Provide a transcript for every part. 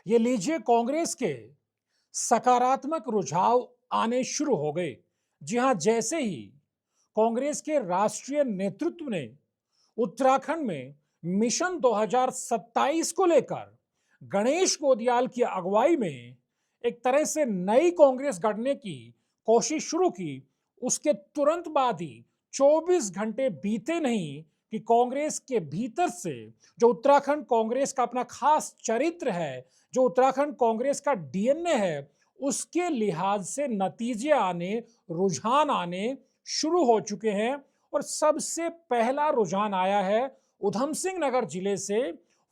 ये लीजिए कांग्रेस के सकारात्मक रुझाव आने शुरू हो गए। जी हां, जैसे ही कांग्रेस के राष्ट्रीय नेतृत्व ने उत्तराखंड में मिशन 2027 को लेकर गणेश गोदियाल की अगुवाई में एक तरह से नई कांग्रेस गढ़ने की कोशिश शुरू की, उसके तुरंत बाद ही 24 घंटे बीते नहीं कि कांग्रेस के भीतर से जो उत्तराखंड कांग्रेस का अपना खास चरित्र है, जो उत्तराखंड कांग्रेस का डीएनए है, उसके लिहाज से नतीजे आने, रुझान आने शुरू हो चुके हैं। और सबसे पहला रुझान आया है उधम सिंह नगर जिले से,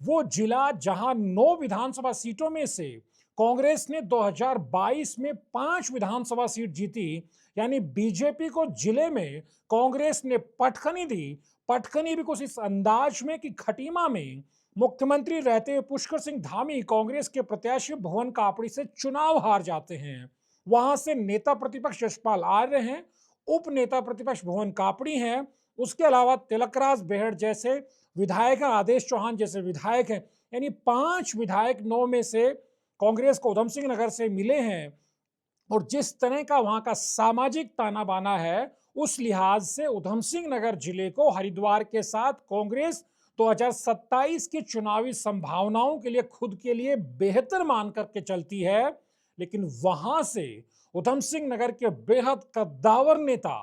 वो जिला जहां 9 विधानसभा सीटों में से कांग्रेस ने 2022 में 5 विधानसभा सीट जीती। यानी बीजेपी को जिले में कांग्रेस ने पटखनी दी। पटखनी भी कुछ इस अंदाज में कि खटीमा में मुख्यमंत्री रहते हुए पुष्कर सिंह धामी कांग्रेस के प्रत्याशी भुवन कापड़ी से चुनाव हार जाते हैं। वहां से नेता प्रतिपक्ष यशपाल आर्य हैं, उप नेता प्रतिपक्ष भुवन कापड़ी हैं, उसके अलावा तिलकराज बेहड़ जैसे विधायक हैं, आदेश चौहान जैसे विधायक हैं। यानी 5 विधायक 9 में से कांग्रेस को उधम सिंह नगर से मिले हैं। और जिस तरह का वहां का सामाजिक ताना बाना है, उस लिहाज से उधम सिंह नगर जिले को हरिद्वार के साथ कांग्रेस 2027 की चुनावी संभावनाओं के लिए खुद के लिए बेहतर मान करके चलती है। लेकिन वहां से उधम सिंह नगर के बेहद कद्दावर नेता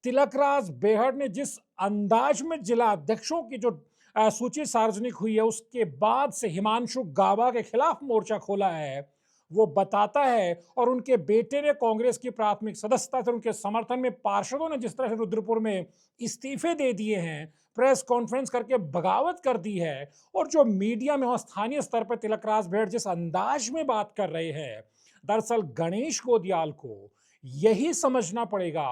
तिलकराज बेहड़ ने जिस अंदाज में जिला अध्यक्षों की जो सूची सार्वजनिक हुई है, उसके बाद से हिमांशु गाबा के खिलाफ मोर्चा खोला है। वो बताता है, और उनके बेटे ने कांग्रेस की प्राथमिक सदस्यता से उनके समर्थन में पार्षदों ने जिस तरह से रुद्रपुर में इस्तीफे दे दिए हैं, प्रेस कॉन्फ्रेंस करके बगावत कर दी है, और जो मीडिया में स्थानीय स्तर पर तिलकराज बेहड़ जिस अंदाज में बात कर रहे हैं, दरअसल गणेश गोदियाल को यही समझना पड़ेगा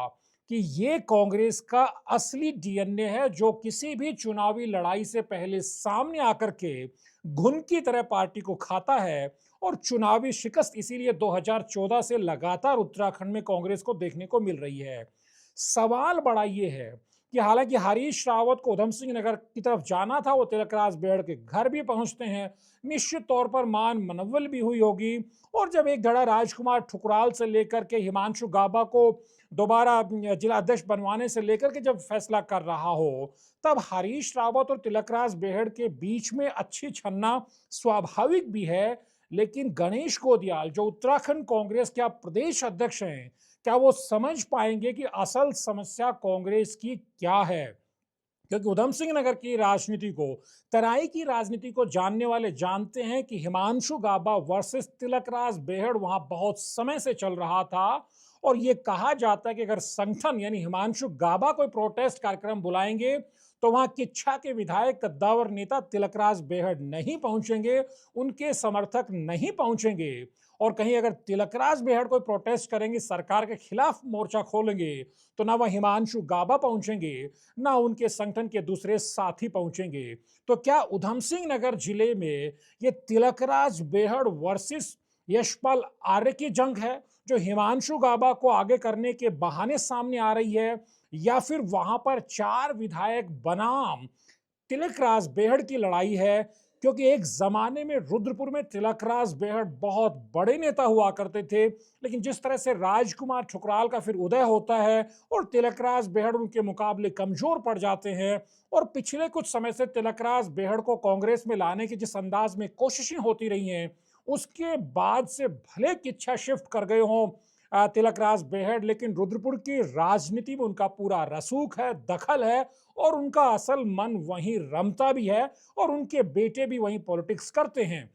कि ये कांग्रेस का असली डीएनए है, जो किसी भी चुनावी लड़ाई से पहले सामने आकर के घुन की तरह पार्टी को खाता है। और चुनावी शिकस्त इसीलिए 2014 से लगातार उत्तराखंड में कांग्रेस को देखने को मिल रही है। सवाल बड़ा ये है कि हालांकि हरीश रावत को उधम सिंह नगर की तरफ जाना था, वो तिलकराज बेहड़ के घर भी पहुंचते हैं, निश्चित तौर पर मान मनव्वल भी हुई होगी। और जब एक धड़ा राजकुमार ठुकराल से लेकर के हिमांशु गाबा को दोबारा जिला अध्यक्ष बनवाने से लेकर के जब फैसला कर रहा हो, तब हरीश रावत और तिलकराज बेहड़ के बीच में अच्छी छन्ना स्वाभाविक भी है। लेकिन गणेश गोदियाल जो उत्तराखंड कांग्रेस के आप प्रदेश अध्यक्ष हैं, क्या वो समझ पाएंगे कि असल समस्या कांग्रेस की क्या है? क्योंकि उधम सिंह नगर की राजनीति को, तराई की राजनीति को जानने वाले जानते हैं कि हिमांशु गाबा वर्सेस तिलकराज बेहड़ वहां बहुत समय से चल रहा था। और ये कहा जाता है कि अगर संगठन यानी हिमांशु गाबा कोई प्रोटेस्ट कार्यक्रम बुलाएंगे, तो वहां किच्छा के विधायक कद्दावर नेता तिलकराज बेहड़ नहीं पहुंचेंगे, उनके समर्थक नहीं पहुंचेंगे। और कहीं अगर तिलकराज बेहड़ कोई प्रोटेस्ट करेंगे, सरकार के खिलाफ मोर्चा खोलेंगे, तो ना वह हिमांशु गाबा पहुंचेंगे, ना उनके संगठन के दूसरे साथी पहुंचेंगे। तो क्या उधम सिंह नगर जिले में ये तिलकराज बेहड़ वर्सेस यशपाल आर्य की जंग है, जो हिमांशु गाबा को आगे करने के बहाने सामने आ रही है, या फिर वहां पर 4 विधायक बनाम तिलकराज बेहड़ की लड़ाई है? क्योंकि एक जमाने में रुद्रपुर में तिलकराज बेहड़ बहुत बड़े नेता हुआ करते थे, लेकिन जिस तरह से राजकुमार ठुकराल का फिर उदय होता है और तिलकराज बेहड़ उनके मुकाबले कमजोर पड़ जाते हैं, और पिछले कुछ समय से तिलकराज बेहड़ को कांग्रेस में लाने की जिस अंदाज में कोशिशें होती रही हैं, उसके बाद से भले किच्छा शिफ्ट कर गए हों तिलकराज बेहड़, लेकिन रुद्रपुर की राजनीति में उनका पूरा रसूख है, दखल है, और उनका असल मन वहीं रमता भी है, और उनके बेटे भी वहीं पॉलिटिक्स करते हैं।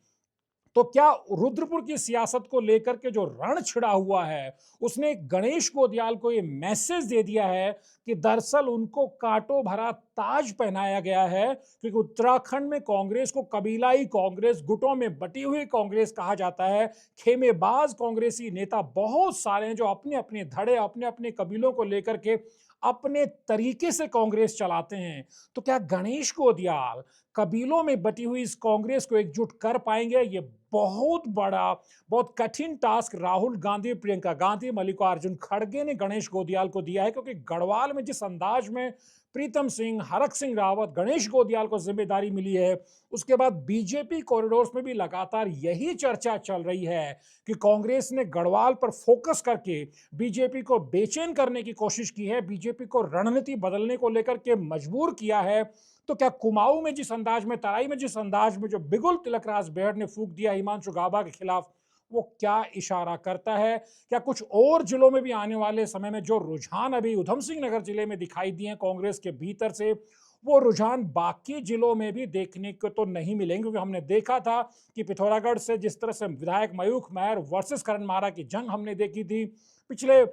तो क्या रुद्रपुर की सियासत को लेकर के जो रण छिड़ा हुआ है, उसने गणेश गोदियाल को ये मैसेज दे दिया है कि दरअसल उनको कांटों भरा ताज पहनाया गया है? क्योंकि उत्तराखंड में कांग्रेस को कबीलाई कांग्रेस, गुटों में बटी हुई कांग्रेस कहा जाता है। खेमेबाज कांग्रेसी नेता बहुत सारे हैं जो अपने अपने धड़े, अपने अपने कबीलों को लेकर के अपने तरीके से कांग्रेस चलाते हैं। तो क्या गणेश गोदियाल कबीलों में बटी हुई इस कांग्रेस को एकजुट कर पाएंगे, ये बहुत बड़ा, बहुत कठिन टास्क राहुल गांधी, प्रियंका गांधी, मल्लिकार्जुन खड़गे ने गणेश गोदियाल को दिया है। क्योंकि गढ़वाल में जिस अंदाज में प्रीतम सिंह, हरक सिंह रावत, गणेश गोदियाल को जिम्मेदारी मिली है, उसके बाद बीजेपी कॉरिडोर्स में भी लगातार यही चर्चा चल रही है कि कांग्रेस ने गढ़वाल पर फोकस करके बीजेपी को बेचैन करने की कोशिश की है, बीजेपी को रणनीति बदलने को लेकर के मजबूर किया है। तो क्या कुमाऊं में जिस अंदाज में, तराई में जिस अंदाज में जो बिगुल तिलकराज बेहड़ ने फूंक दिया हिमांशु गाबा के खिलाफ, वो क्या इशारा करता है? क्या कुछ और जिलों में भी आने वाले समय में जो रुझान अभी उधम सिंह नगर जिले में दिखाई दिए कांग्रेस के भीतर से, वो रुझान बाकी जिलों में भी देखने को तो नहीं मिलेंगे? क्योंकि हमने देखा था कि पिथौरागढ़ से जिस तरह से विधायक मयूख महर वर्सेस करण मारा की जंग हमने देखी थी पिछले,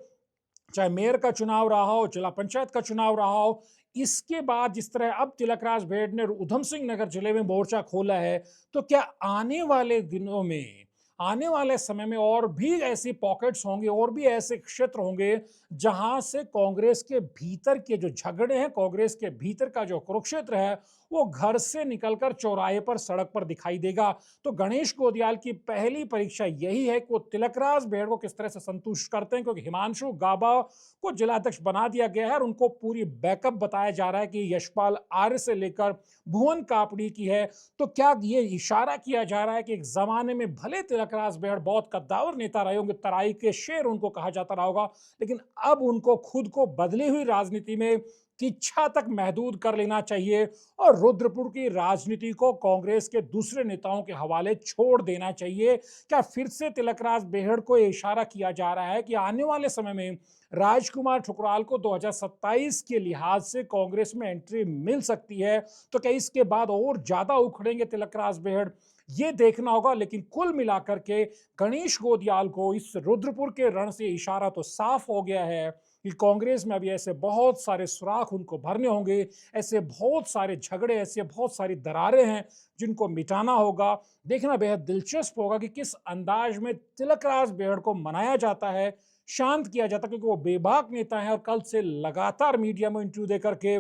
चाहे मेयर का चुनाव रहा हो, जिला पंचायत का चुनाव रहा हो, इसके बाद जिस तरह अब तिलकराज बेड़ ने उधम सिंह नगर जिले में मोर्चा खोला है, तो क्या आने वाले दिनों में, आने वाले समय में और भी ऐसी पॉकेट्स होंगे, और भी ऐसे क्षेत्र होंगे जहां से कांग्रेस के भीतर के जो झगड़े हैं, कांग्रेस के भीतर का जो कुरुक्षेत्र है, वो घर से निकलकर चौराहे पर, सड़क पर दिखाई देगा? तो गणेश गोदियाल की पहली परीक्षा यही है कि वो तिलकराज बेड़ को किस तरह से संतुष्ट करते हैं। क्योंकि हिमांशु गाबा को जिलाध्यक्ष बना दिया गया है और उनको पूरी बैकअप बताया जा रहा है कि यशपाल आर्य से लेकर भुवन कापड़ी की है। तो क्या ये इशारा किया जा रहा है कि एक जमाने में भले तिलकराज बेड़ बहुत कद्दावर नेता रहे होंगे, तराई के शेर उनको कहा जाता रहा होगा, लेकिन अब उनको खुद को बदली हुई राजनीति में किच्छा तक महदूद कर लेना चाहिए और रुद्रपुर की राजनीति को कांग्रेस के दूसरे नेताओं के हवाले छोड़ देना चाहिए? क्या फिर से तिलकराज बेहड़ को इशारा किया जा रहा है कि आने वाले समय में राजकुमार ठुकराल को 2027 के लिहाज से कांग्रेस में एंट्री मिल सकती है? तो क्या इसके बाद और ज्यादा उखड़ेंगे तिलकराज बेहड़? ये देखना होगा। लेकिन कुल मिलाकर के गणेश गोदियाल को इस रुद्रपुर के रण से इशारा तो साफ हो गया है कि कांग्रेस में अभी ऐसे बहुत सारे सुराख उनको भरने होंगे, ऐसे बहुत सारे झगड़े, ऐसे बहुत सारी दरारें हैं जिनको मिटाना होगा। देखना बेहद दिलचस्प होगा कि किस अंदाज में तिलकराज बेहड़ को मनाया जाता है, शांत किया जाता है, क्योंकि वो बेबाक नेता है और कल से लगातार मीडिया में इंटरव्यू देकर के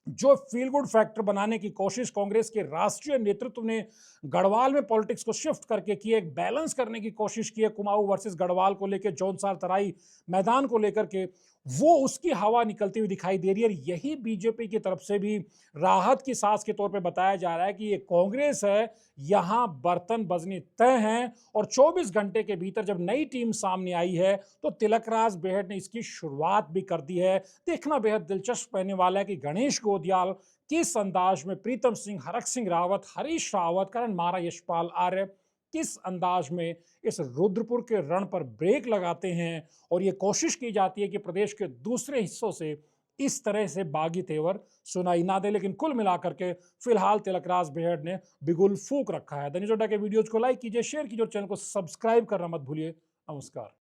जो फील गुड फैक्टर बनाने की कोशिश कांग्रेस के राष्ट्रीय नेतृत्व ने गढ़वाल में पॉलिटिक्स को शिफ्ट करके की, एक बैलेंस करने की कोशिश की है कुमाऊं वर्सेस गढ़वाल को लेकर, जौनसार तराई मैदान को लेकर के, वो उसकी हवा निकलती हुई दिखाई दे रही है। यही बीजेपी की तरफ से भी राहत की सांस के तौर पे बताया जा रहा है कि ये कांग्रेस है, यहां बर्तन बजने तय हैं और 24 घंटे के भीतर जब नई टीम सामने आई है तो तिलकराज बेहड़ ने इसकी शुरुआत भी कर दी है। देखना बेहद दिलचस्प रहने वाला है कि गणेश गोदियाल किस अंदाज में प्रीतम सिंह, हरक सिंह रावत, हरीश रावत, करण मारा, यशपाल आर्य किस अंदाज में इस रुद्रपुर के रण पर ब्रेक लगाते हैं और ये कोशिश की जाती है कि प्रदेश के दूसरे हिस्सों से इस तरह से बागी तेवर सुनाई ना दे। लेकिन कुल मिलाकर के फिलहाल तिलकराज बेहड़ ने बिगुल फूंक रखा है। द न्यूज़ अड्डा के वीडियोज को लाइक कीजिए, शेयर कीजिए और चैनल को सब्सक्राइब करना मत भूलिए। नमस्कार।